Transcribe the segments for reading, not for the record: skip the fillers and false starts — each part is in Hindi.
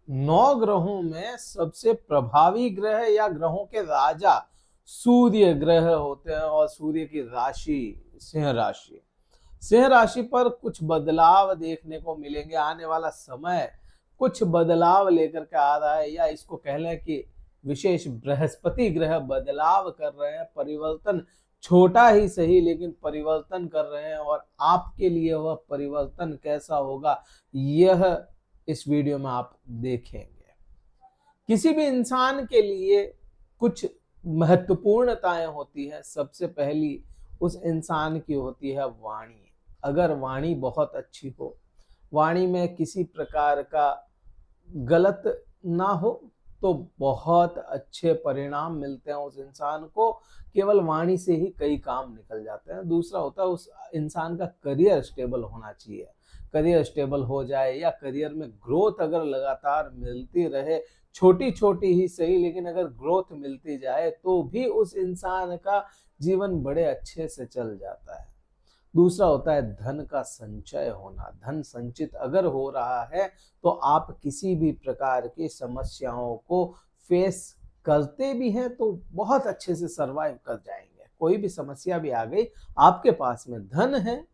नौ ग्रहों में सबसे प्रभावी ग्रह या ग्रहों के राजा सूर्य ग्रह होते हैं और सूर्य की राशि सिंह राशि। सिंह राशि पर कुछ बदलाव देखने को मिलेंगे। आने वाला समय कुछ बदलाव लेकर के आ रहा है, या इसको कह लें कि विशेष बृहस्पति ग्रह बदलाव कर रहे हैं। परिवर्तन छोटा ही सही लेकिन परिवर्तन कर रहे हैं, और आपके लिए वह परिवर्तन कैसा होगा यह इस वीडियो में आप देखेंगे। किसी भी इंसान के लिए कुछ महत्वपूर्णताएं होती है। सबसे पहली उस इंसान की होती है वाणी। अगर वाणी बहुत अच्छी हो, वाणी में किसी प्रकार का गलत ना हो, तो बहुत अच्छे परिणाम मिलते हैं उस इंसान को। केवल वाणी से ही कई काम निकल जाते हैं। दूसरा होता है उस इंसान का करियर स्टेबल होना चाहिए। करियर स्टेबल हो जाए या करियर में ग्रोथ अगर लगातार मिलती रहे, छोटी छोटी ही सही लेकिन अगर ग्रोथ मिलती जाए, तो भी उस इंसान का जीवन बड़े अच्छे से चल जाता है। दूसरा होता है धन का संचय होना। धन संचित अगर हो रहा है तो आप किसी भी प्रकार की समस्याओं को फेस करते भी हैं तो बहुत अच्छे से सरवाइव कर जाएंगे। कोई भी समस्या भी आ गई, आपके पास में धन है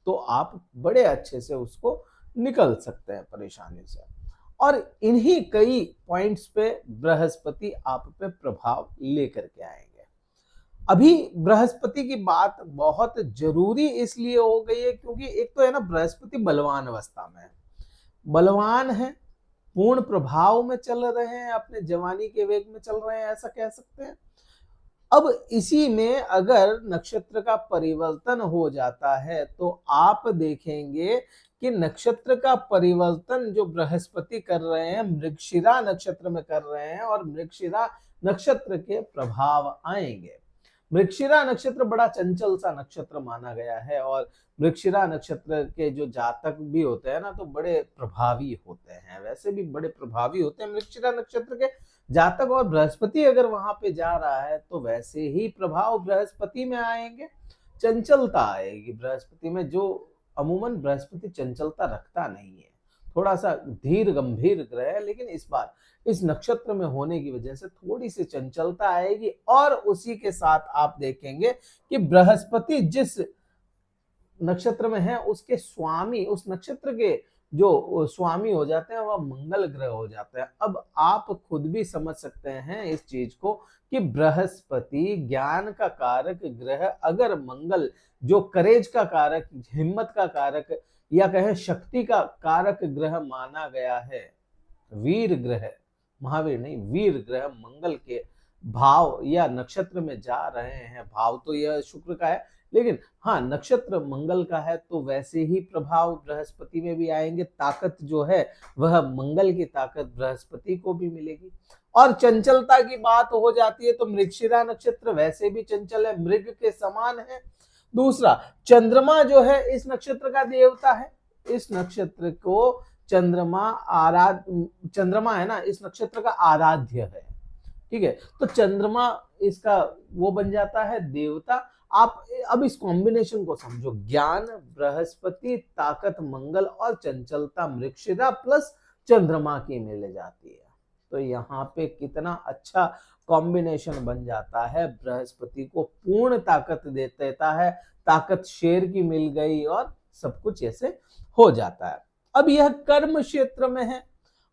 तो आप बड़े अच्छे से उसको निकल सकते हैं परेशानी से। और इन्हीं कई पॉइंट्स पे बृहस्पति आप पे प्रभाव लेकर के आएंगे। अभी बृहस्पति की बात बहुत जरूरी इसलिए हो गई है क्योंकि एक तो है ना, बृहस्पति बलवान अवस्था में है, बलवान है, पूर्ण प्रभाव में चल रहे हैं, अपने जवानी के वेग में चल रहे हैं, ऐसा कह सकते हैं। अब इसी में अगर नक्षत्र का परिवर्तन हो जाता है तो आप देखेंगे कि नक्षत्र का परिवर्तन जो बृहस्पति कर रहे हैं मृगशिरा नक्षत्र में कर रहे हैं, और मृगशिरा नक्षत्र के प्रभाव आएंगे। मृगशिरा नक्षत्र बड़ा चंचल सा नक्षत्र माना गया है, और मृगशिरा नक्षत्र के जो जातक भी होते हैं ना, तो बड़े प्रभावी होते हैं। वैसे भी बड़े प्रभावी होते हैं मृगशिरा नक्षत्र के जातक, और बृहस्पति अगर वहां पे जा रहा है तो वैसे ही प्रभाव बृहस्पति में आएंगे। चंचलता आएगी बृहस्पति में, जो अमूमन बृहस्पति चंचलता रखता नहीं है, थोड़ा सा धीर गंभीर ग्रह है, लेकिन इस बार इस नक्षत्र में होने की वजह से थोड़ी सी चंचलता आएगी। और उसी के साथ आप देखेंगे कि बृहस्पति जिस नक्षत्र में है उसके स्वामी, उस नक्षत्र के जो स्वामी हो जाते हैं वह मंगल ग्रह हो जाते हैं। अब आप खुद भी समझ सकते हैं इस चीज को कि बृहस्पति ज्ञान का कारक ग्रह, अगर मंगल जो करेज का कारक, हिम्मत का कारक, या कहें शक्ति का कारक ग्रह माना गया है, वीर ग्रह, महावीर नहीं, वीर ग्रह मंगल के भाव या नक्षत्र में जा रहे हैं। भाव तो यह शुक्र का है, लेकिन हाँ नक्षत्र मंगल का है, तो वैसे ही प्रभाव बृहस्पति में भी आएंगे। ताकत जो है वह मंगल की ताकत बृहस्पति को भी मिलेगी। और चंचलता की बात हो जाती है तो मृगशिरा नक्षत्र वैसे भी चंचल है, मृग के समान है। दूसरा, चंद्रमा जो है इस नक्षत्र का देवता है। इस नक्षत्र को चंद्रमा है ना, इस नक्षत्र का आराध्य है। ठीक है, तो चंद्रमा इसका वो बन जाता है देवता। आप अब इस कॉम्बिनेशन को समझो, ज्ञान बृहस्पति, ताकत मंगल और चंचलता मृगशिरा प्लस चंद्रमा की मिल जाती है। तो यहाँ पे कितना अच्छा कॉम्बिनेशन बन जाता है। बृहस्पति को पूर्ण ताकत दे देता है, ताकत शेर की मिल गई और सब कुछ ऐसे हो जाता है। अब यह कर्म क्षेत्र में है।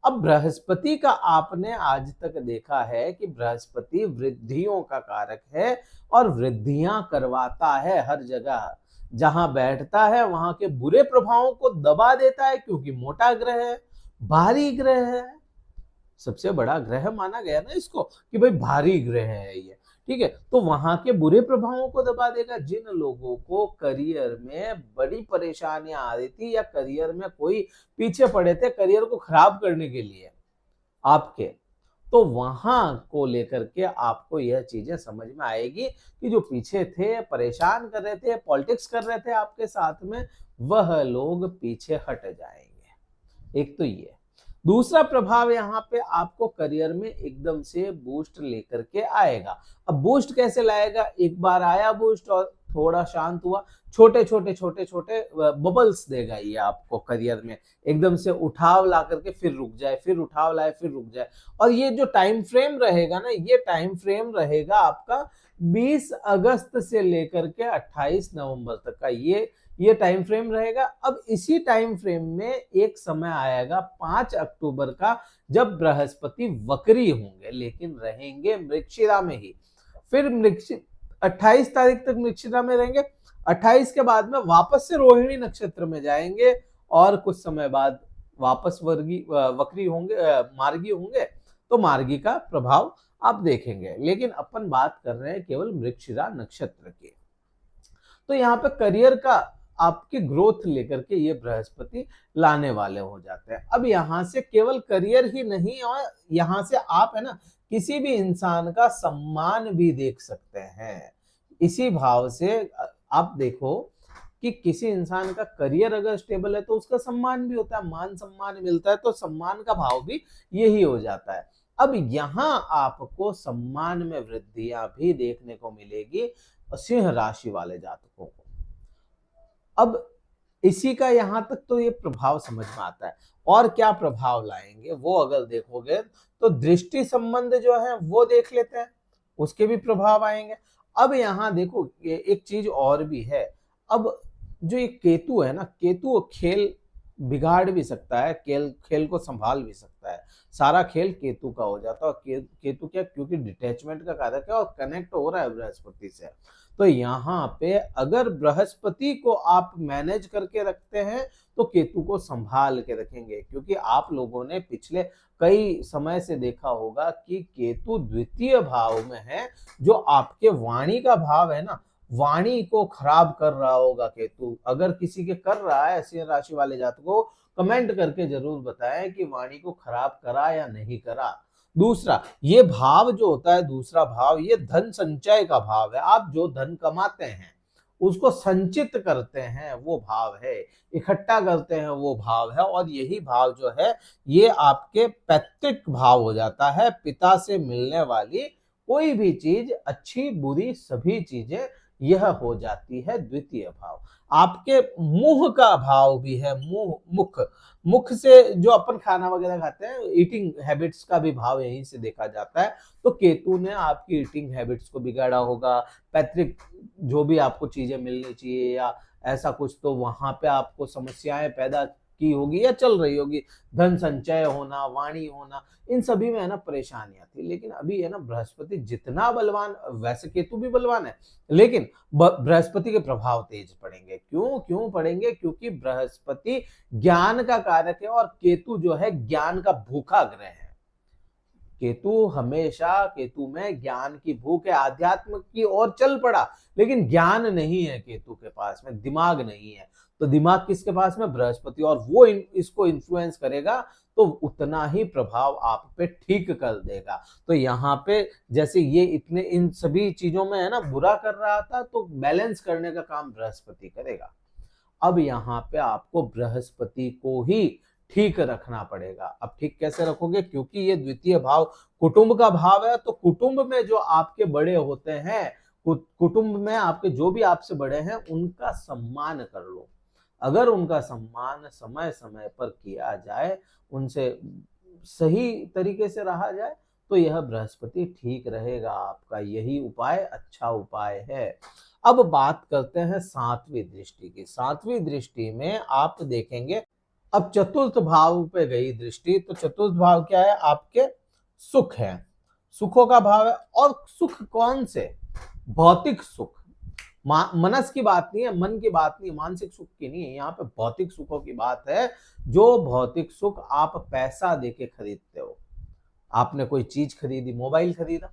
अब बृहस्पति का आपने आज तक देखा है कि बृहस्पति वृद्धियों का कारक है और वृद्धियां करवाता है। हर जगह जहां बैठता है वहां के बुरे प्रभावों को दबा देता है, क्योंकि मोटा ग्रह है, भारी ग्रह है, सबसे बड़ा ग्रह माना गया ना इसको कि भाई भारी ग्रह है ये। ठीक है, तो वहां के बुरे प्रभावों को दबा देगा। जिन लोगों को करियर में बड़ी परेशानियां आ रही थी या करियर में कोई पीछे पड़े थे करियर को खराब करने के लिए आपके, तो वहां को लेकर के आपको यह चीजें समझ में आएगी कि जो पीछे थे, परेशान कर रहे थे, पॉलिटिक्स कर रहे थे आपके साथ में, वह लोग पीछे हट जाएंगे। एक तो ये। दूसरा प्रभाव यहाँ पे आपको करियर में एकदम से बूस्ट लेकर के आएगा। अब बूस्ट कैसे लाएगा? एक बार आया बूस्ट और थोड़ा शांत हुआ, छोटे छोटे छोटे छोटे बबल्स देगा ये आपको करियर में, एकदम से उठाव ला करके फिर रुक जाए, फिर उठाव लाए फिर रुक जाए। और ये जो टाइम फ्रेम रहेगा ना, ये टाइम फ्रेम रहेगा आपका 20 अगस्त से लेकर के 28 नवंबर तक का, ये टाइम फ्रेम रहेगा। अब इसी टाइम फ्रेम में एक समय आएगा 5 अक्टूबर का, जब बृहस्पति वक्री होंगे लेकिन रहेंगे मृगशिरा में ही। फिर 28 तारीख तक मृगशिरा में रहेंगे, 28 के बाद में वापस से रोहिणी नक्षत्र में जाएंगे और कुछ समय बाद वापस वक्री होंगे, मार्गी होंगे। तो मार्गी का प्रभाव आप देखेंगे, लेकिन अपन बात कर रहे हैं केवल मृगशिरा नक्षत्र की। तो यहाँ पे करियर का आपकी ग्रोथ लेकर के ये बृहस्पति लाने वाले हो जाते हैं। अब यहाँ से केवल करियर ही नहीं, और यहाँ से आप है ना किसी भी इंसान का सम्मान भी देख सकते हैं। इसी भाव से आप देखो कि किसी इंसान का करियर अगर स्टेबल है तो उसका सम्मान भी होता है, मान सम्मान मिलता है, तो सम्मान का भाव भी यही हो जाता है। अब यहाँ आपको सम्मान में वृद्धियां भी देखने को मिलेगी सिंह राशि वाले जातकों को। अब इसी का यहां तक तो ये प्रभाव समझ में आता है। और क्या प्रभाव लाएंगे वो अगर देखोगे तो दृष्टि संबंध जो है वो देख लेते हैं, उसके भी प्रभाव आएंगे। अब यहाँ देखो एक चीज और भी है। अब जो ये केतु है ना, केतु खेल बिगाड़ भी सकता है, खेल को संभाल भी सकता है। सारा खेल केतु का हो जाता है। और केतु क्या, क्योंकि डिटैचमेंट का कारक है और कनेक्ट हो रहा है बृहस्पति से। तो यहाँ पे अगर बृहस्पति को आप मैनेज करके रखते हैं तो केतु को संभाल के रखेंगे, क्योंकि आप लोगों ने पिछले कई समय से देखा होगा कि केतु द्वितीय भाव में है, जो आपके वाणी का भाव है ना, वाणी को खराब कर रहा होगा केतु। अगर किसी के कर रहा है सिंह राशि वाले जातकों को, कमेंट करके जरूर बताएं कि वाणी को खराब करा या नहीं करा। दूसरा, ये भाव जो होता है, दूसरा भाव ये धन संचय का भाव है। आप जो धन कमाते हैं उसको संचित करते हैं, वो भाव है, इकट्ठा करते हैं, वो भाव है। और यही भाव जो है ये आपके पैतृक भाव हो जाता है। पिता से मिलने वाली कोई भी चीज, अच्छी बुरी सभी चीजें, यह हो जाती है द्वितीय भाव। आपके मुंह का भाव भी है, मुख से जो अपन खाना वगैरह खाते हैं, ईटिंग हैबिट्स का भी भाव यहीं से देखा जाता है। तो केतु ने आपकी ईटिंग हैबिट्स को बिगाड़ा होगा। पैतृक जो भी आपको चीजें मिलनी चाहिए या ऐसा कुछ, तो वहां पे आपको समस्याएं पैदा की होगी या चल रही होगी। धन संचय होना, वाणी होना, इन सभी में है ना परेशानियां थी। लेकिन अभी है ना बृहस्पति जितना बलवान, वैसे केतु भी बलवान है, लेकिन बृहस्पति के प्रभाव तेज पड़ेंगे। क्यों पड़ेंगे? क्योंकि बृहस्पति ज्ञान का कारक है और केतु जो है ज्ञान का भूखा ग्रह है। केतु में ज्ञान की भूख है, आध्यात्म की ओर चल पड़ा, लेकिन ज्ञान नहीं है केतु के पास में, दिमाग नहीं है। तो दिमाग किसके पास में? बृहस्पति। और वो इसको इन्फ्लुएंस करेगा तो उतना ही प्रभाव आप पे ठीक कर देगा। तो यहाँ पे जैसे ये इतने इन सभी चीजों में है ना बुरा कर रहा था, तो बैलेंस करने का काम बृहस्पति करेगा। अब यहाँ पे आपको बृहस्पति को ही ठीक रखना पड़ेगा। अब ठीक कैसे रखोगे? क्योंकि ये द्वितीय भाव कुटुंब का भाव है। तो कुटुंब में जो आपके बड़े होते हैं, कुटुंब में आपके जो भी आपसे बड़े हैं, उनका सम्मान कर लो। अगर उनका सम्मान समय समय पर किया जाए, उनसे सही तरीके से रहा जाए, तो यह बृहस्पति ठीक रहेगा। आपका यही उपाय अच्छा उपाय है। अब बात करते हैं सातवीं दृष्टि की। सातवीं दृष्टि में आप देखेंगे, अब चतुर्थ भाव पे गई दृष्टि। तो चतुर्थ भाव क्या है? आपके सुख है, सुखों का भाव है। और सुख कौन से? भौतिक सुख। मनस की बात नहीं है, मन की बात नहीं, मानसिक सुख की नहीं है, यहाँ पे भौतिक सुखों की बात है। जो भौतिक सुख आप पैसा देके खरीदते हो, आपने कोई चीज खरीदी, मोबाइल खरीदा,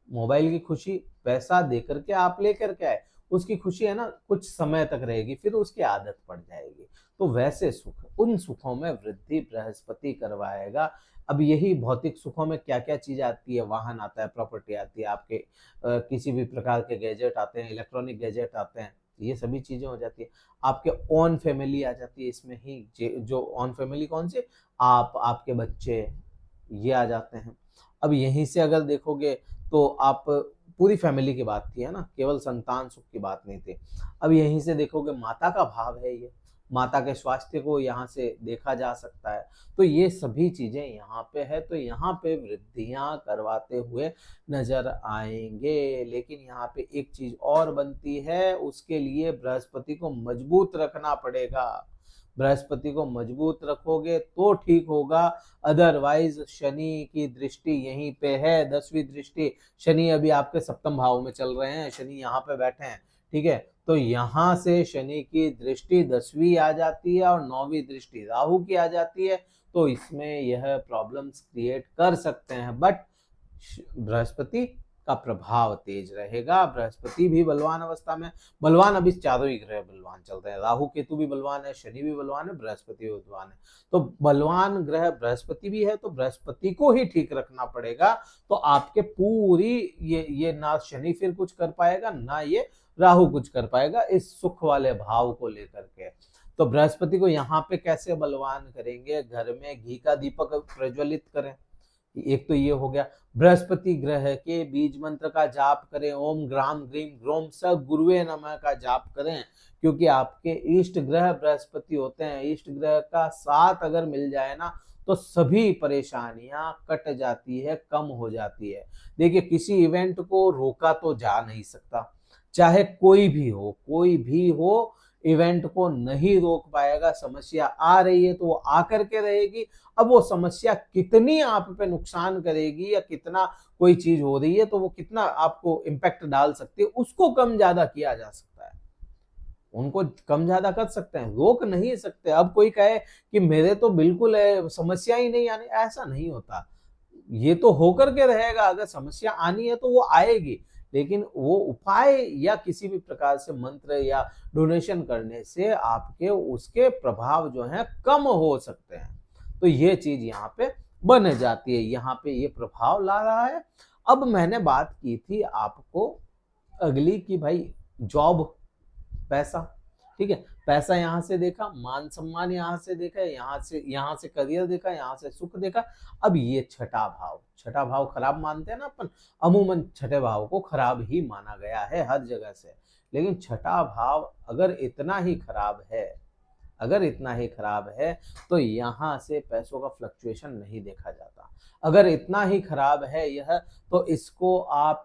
मोबाइल की खुशी पैसा देकर के आप लेकर के आए, उसकी खुशी है ना कुछ समय तक रहेगी, फिर उसकी आदत पड़ जाएगी। तो वैसे सुख, उन सुखों में वृद्धि बृहस्पति करवाएगा। अब यही भौतिक सुखों में क्या क्या चीज आती है? वाहन आता है, प्रॉपर्टी आती है, आपके किसी भी प्रकार के गैजेट आते हैं, इलेक्ट्रॉनिक गैजेट आते हैं, ये सभी चीजें हो जाती है। आपके ओन फैमिली आ जाती है इसमें ही। जो ओन फैमिली कौन सी? आप, आपके बच्चे, ये आ जाते हैं। अब यहीं से अगर देखोगे तो आप पूरी फैमिली की बात थी, है ना, केवल संतान सुख की बात नहीं थी। अब यहीं से देखोगे माता का भाव है, ये माता के स्वास्थ्य को यहाँ से देखा जा सकता है। तो ये सभी चीजें यहाँ पे है, तो यहाँ पे वृद्धियां करवाते हुए नजर आएंगे। लेकिन यहाँ पे एक चीज और बनती है, उसके लिए बृहस्पति को मजबूत रखना पड़ेगा। बृहस्पति को मजबूत रखोगे तो ठीक होगा, अदरवाइज शनि की दृष्टि यहीं पे है, 10वीं दृष्टि। शनि अभी आपके सप्तम भाव में चल रहे हैं, शनि यहाँ पे बैठे हैं, ठीक है। तो यहाँ से शनि की दृष्टि 10वीं आ जाती है और 9वीं दृष्टि राहु की आ जाती है, तो इसमें यह प्रॉब्लम्स क्रिएट कर सकते हैं। बट बृहस्पति का प्रभाव तेज रहेगा, बृहस्पति भी बलवान अवस्था में, बलवान अभी चारों ही ग्रह बलवान चल रहे हैं, राहु केतु भी बलवान है, शनि भी बलवान है, बृहस्पति भी बलवान है। तो बलवान ग्रह बृहस्पति भी है, तो बृहस्पति को ही ठीक रखना पड़ेगा। तो आपके पूरी ये ना शनि फिर कुछ कर पाएगा, ना ये राहु कुछ कर पाएगा इस सुख वाले भाव को लेकर के। तो बृहस्पति को यहाँ पे कैसे बलवान करेंगे, घर में घी का दीपक प्रज्वलित करें, एक तो ये हो गया। बृहस्पति ग्रह के बीज मंत्र का जाप करें, ओम ग्राम ग्रीम ग्रोम स गुरुवे नमः का जाप करें, क्योंकि आपके इष्ट ग्रह बृहस्पति होते हैं। इष्ट ग्रह का साथ अगर मिल जाए ना, तो सभी परेशानियां कट जाती है, कम हो जाती है। देखिए, किसी इवेंट को रोका तो जा नहीं सकता, चाहे कोई भी हो, इवेंट को नहीं रोक पाएगा। समस्या आ रही है तो वो आकर के रहेगी। अब वो समस्या कितनी आप पे नुकसान करेगी या कितना कोई चीज हो रही है तो वो कितना आपको इम्पैक्ट डाल सकती है, उसको कम ज्यादा किया जा सकता है, उनको कम ज्यादा कर सकते हैं, रोक नहीं सकते। अब कोई कहे कि मेरे तो बिल्कुल समस्या ही नहीं आनी, ऐसा नहीं होता। ये तो होकर के रहेगा, अगर समस्या आनी है तो वो आएगी, लेकिन वो उपाय या किसी भी प्रकार से मंत्र या डोनेशन करने से आपके उसके प्रभाव जो हैं कम हो सकते हैं। तो ये चीज यहाँ पे बन जाती है, यहाँ पे ये प्रभाव ला रहा है। अब मैंने बात की थी आपको अगली की भाई जॉब, पैसा, ठीक है, पैसा यहाँ से देखा, मान सम्मान यहाँ से देखा, यहाँ से करियर देखा, यहाँ से सुख देखा। अब ये छठा भाव खराब मानते हैं ना अपन, अमूमन छठे भाव को खराब ही माना गया है हर जगह से। लेकिन छठा भाव अगर इतना ही खराब है तो यहाँ से पैसों का फ्लक्चुएशन नहीं देखा जाता। अगर इतना ही खराब है यह, तो इसको आप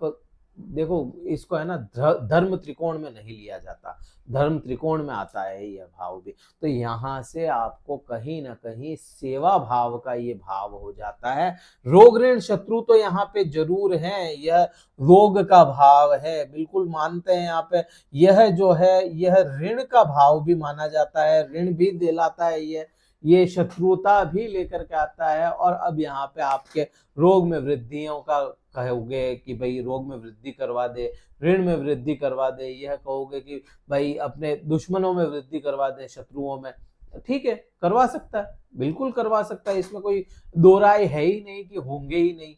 देखो, इसको है ना धर्म त्रिकोण में नहीं लिया जाता, धर्म त्रिकोण में आता है यह भाव भी। तो यहाँ से आपको कहीं ना कहीं सेवा भाव का ये भाव हो जाता है। रोग ऋण शत्रु तो यहाँ पे जरूर है, यह रोग का भाव है, बिल्कुल मानते हैं यहाँ पे। यह जो है यह ऋण का भाव भी माना जाता है, ऋण भी दिलाता है, ये शत्रुता भी लेकर के आता है। और अब यहाँ पे आपके रोग में वृद्धियों का कहोगे कि भाई रोग में वृद्धि करवा दे, ऋण में वृद्धि करवा दे, यह कहोगे कि भाई अपने दुश्मनों में वृद्धि करवा दे, शत्रुओं में, ठीक है, करवा सकता है, बिल्कुल करवा सकता है, इसमें कोई दो राय है ही नहीं कि होंगे ही नहीं।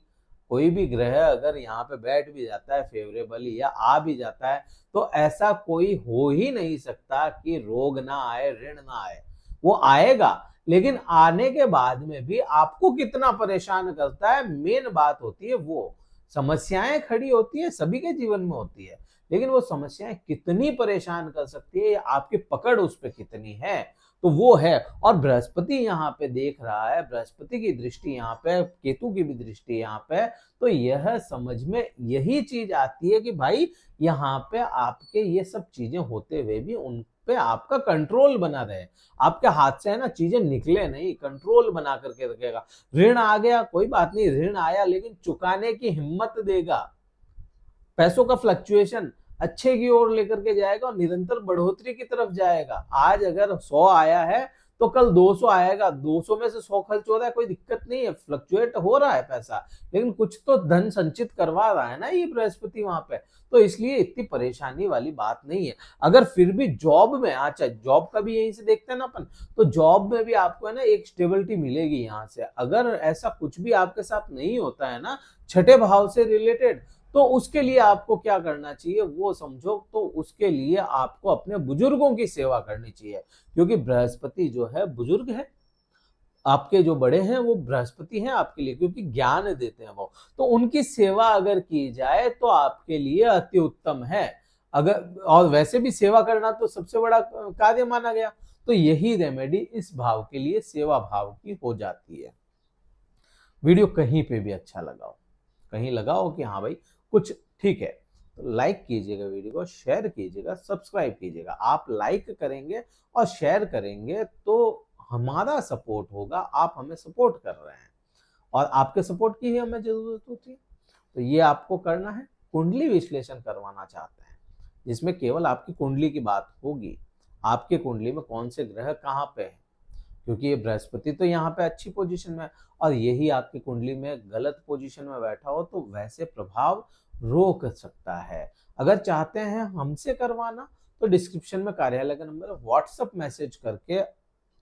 कोई भी ग्रह अगर यहाँ पे बैठ भी जाता है फेवरेबल या आ भी जाता है, तो ऐसा कोई हो ही नहीं सकता कि रोग ना आए, ऋण ना आए। वो आएगा, लेकिन आने के बाद में भी आपको कितना परेशान करता है, मेन बात होती है वो। समस्याएं खड़ी होती है, सभी के जीवन में होती है, लेकिन वो समस्याएं कितनी परेशान कर सकती है, आपकी पकड़ उस पर कितनी है, तो वो है। और बृहस्पति यहाँ पे देख रहा है, बृहस्पति की दृष्टि यहाँ पे, केतु की भी दृष्टि यहाँ पे, तो यह समझ में यही चीज आती है कि भाई यहाँ पे आपके ये सब चीजें होते हुए भी उन पे आपका कंट्रोल बना रहे, आपके हाथ से है ना चीजें निकले नहीं, कंट्रोल बना करके रखेगा। ऋण आ गया कोई बात नहीं, ऋण आया लेकिन चुकाने की हिम्मत देगा, पैसों का फ्लक्चुएशन अच्छे की ओर लेकर के जाएगा और निरंतर बढ़ोतरी की तरफ जाएगा। आज अगर 100 आया है तो कल 200 आएगा, 200 में से 100 खर्च हो रहा है, कोई दिक्कत नहीं है, फ्लक्चुएट हो रहा है पैसा, लेकिन कुछ तो धन संचित करवा रहा है ना ये बृहस्पति वहां पे, तो इसलिए इतनी परेशानी वाली बात नहीं है। अगर फिर भी जॉब में, अच्छा जॉब का भी यहीं से देखते हैं ना अपन, तो जॉब में भी आपको है ना एक स्टेबिलिटी मिलेगी यहाँ से। अगर ऐसा कुछ भी आपके साथ नहीं होता है ना छठे भाव से रिलेटेड, तो उसके लिए आपको क्या करना चाहिए वो समझो। तो उसके लिए आपको अपने बुजुर्गों की सेवा करनी चाहिए, क्योंकि बृहस्पति जो है बुजुर्ग है, आपके जो बड़े हैं वो बृहस्पति हैं आपके लिए, क्योंकि ज्ञान देते हैं वो, तो उनकी सेवा अगर की जाए तो आपके लिए अति उत्तम है। अगर और वैसे भी सेवा करना तो सबसे बड़ा कार्य माना गया, तो यही रेमेडी इस भाव के लिए सेवा भाव की हो जाती है। वीडियो कहीं पे भी अच्छा लगाओ, कहीं लगाओ कि हाँ भाई कुछ ठीक है, तो लाइक कीजिएगा, वीडियो को शेयर कीजिएगा, सब्सक्राइब कीजिएगा। आप लाइक करेंगे और शेयर करेंगे तो हमारा सपोर्ट होगा, आप हमें सपोर्ट कर रहे हैं और आपके सपोर्ट की ही हमें जरूरत होती है। तो ये आपको करना है। कुंडली विश्लेषण करवाना चाहते हैं जिसमें केवल आपकी कुंडली की बात होगी, आपके कुंडली में कौन से ग्रह कहाँ पे है, क्योंकि ये बृहस्पति तो यहाँ पे अच्छी पोजीशन में है और यही आपकी कुंडली में गलत पोजीशन में बैठा हो तो वैसे प्रभाव रोक सकता है। अगर चाहते हैं हमसे करवाना तो डिस्क्रिप्शन में कार्यालय का नंबर है, व्हाट्सएप मैसेज करके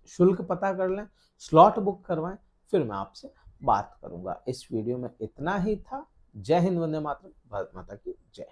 शुल्क पता कर लें, स्लॉट बुक करवाएं, फिर मैं आपसे बात करूंगा। इस वीडियो में इतना ही था। जय हिंद, वंदे मातरम, भारत माता की जय।